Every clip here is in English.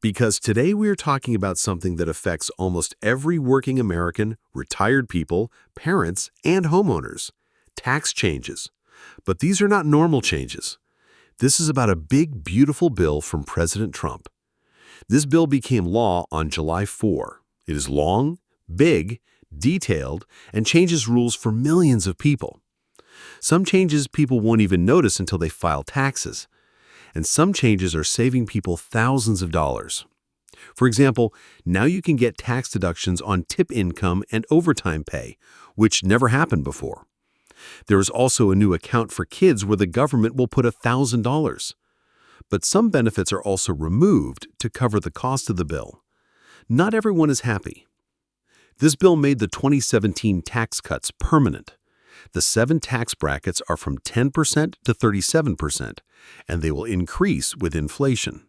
Because today we are talking about something that affects almost every working American, retired people, parents, and homeowners: tax changes. But these are not normal changes. This is about a big, beautiful bill from President Trump. This bill became law on July 4. It is long, big, detailed, and changes rules for millions of people. Some changes people won't even notice until they file taxes. And some changes are saving people thousands of dollars. For example, now you can get tax deductions on tip income and overtime pay, which never happened before. There is also a new account for kids where the government will put $1,000. But some benefits are also removed to cover the cost of the bill. Not everyone is happy. This bill made the 2017 tax cuts permanent. The 7 tax brackets are from 10% to 37%, and they will increase with inflation.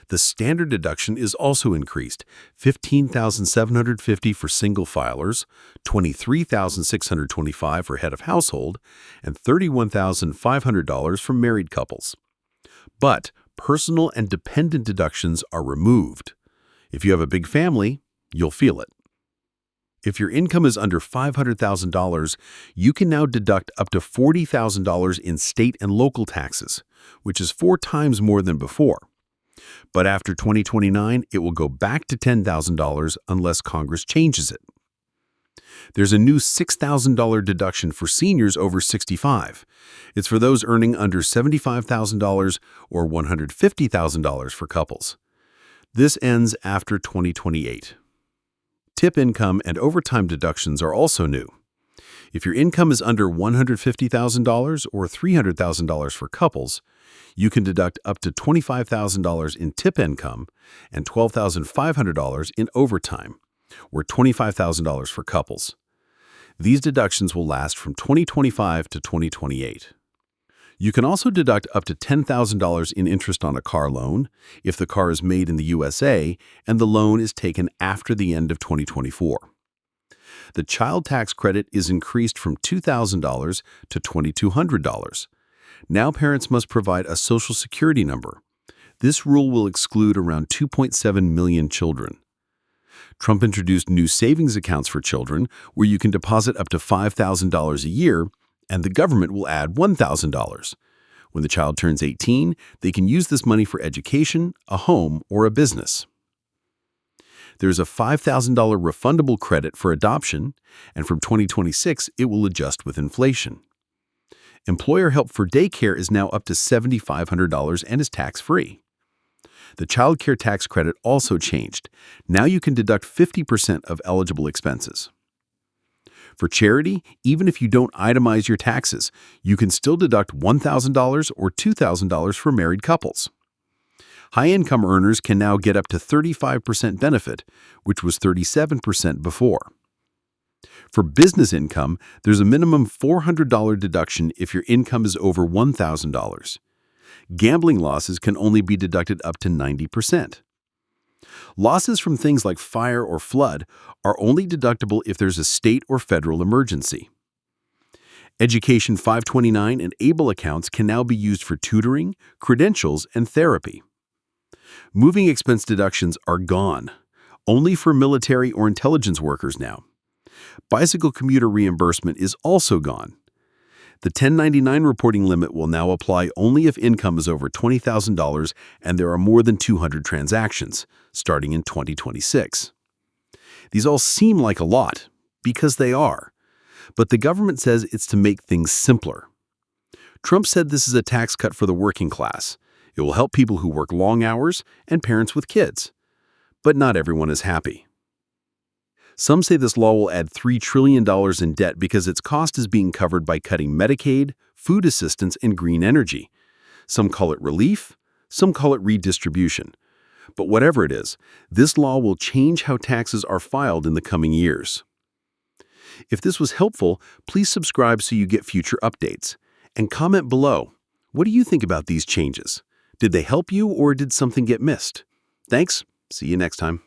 The standard deduction is also increased: $15,750 for single filers, $23,625 for head of household, and $31,500 for married couples. But personal and dependent deductions are removed. If you have a big family, you'll feel it. If your income is under $500,000, you can now deduct up to $40,000 in state and local taxes, which is 4 times more than before. But after 2029, it will go back to $10,000 unless Congress changes it. There's a new $6,000 deduction for seniors over 65. It's for those earning under $75,000 or $150,000 for couples. This ends after 2028. Tip income and overtime deductions are also new. If your income is under $150,000 or $300,000 for couples, you can deduct up to $25,000 in tip income and $12,500 in overtime, or $25,000 for couples. These deductions will last from 2025 to 2028. You can also deduct up to $10,000 in interest on a car loan if the car is made in the USA and the loan is taken after the end of 2024. The child tax credit is increased from $2,000 to $2,200. Now parents must provide a Social Security number. This rule will exclude around 2.7 million children. Trump introduced new savings accounts for children where you can deposit up to $5,000 a year, and the government will add $1,000. When the child turns 18, they can use this money for education, a home, or a business. There's a $5,000 refundable credit for adoption, and from 2026, it will adjust with inflation. Employer help for daycare is now up to $7,500 and is tax-free. The child care tax credit also changed. Now you can deduct 50% of eligible expenses. For charity, even if you don't itemize your taxes, you can still deduct $1,000 or $2,000 for married couples. High-income earners can now get up to 35% benefit, which was 37% before. For business income, there's a minimum $400 deduction if your income is over $1,000. Gambling losses can only be deducted up to 90%. Losses from things like fire or flood are only deductible if there's a state or federal emergency. Education 529 and ABLE accounts can now be used for tutoring, credentials, and therapy. Moving expense deductions are gone, only for military or intelligence workers now. Bicycle commuter reimbursement is also gone. The 1099 reporting limit will now apply only if income is over $20,000 and there are more than 200 transactions, starting in 2026. These all seem like a lot, because they are. But the government says it's to make things simpler. Trump said this is a tax cut for the working class. It will help people who work long hours and parents with kids. But not everyone is happy. Some say this law will add $3 trillion in debt because its cost is being covered by cutting Medicaid, food assistance, and green energy. Some call it relief, some call it redistribution. But whatever it is, this law will change how taxes are filed in the coming years. If this was helpful, please subscribe so you get future updates. And comment below. What do you think about these changes? Did they help you or did something get missed? Thanks. See you next time.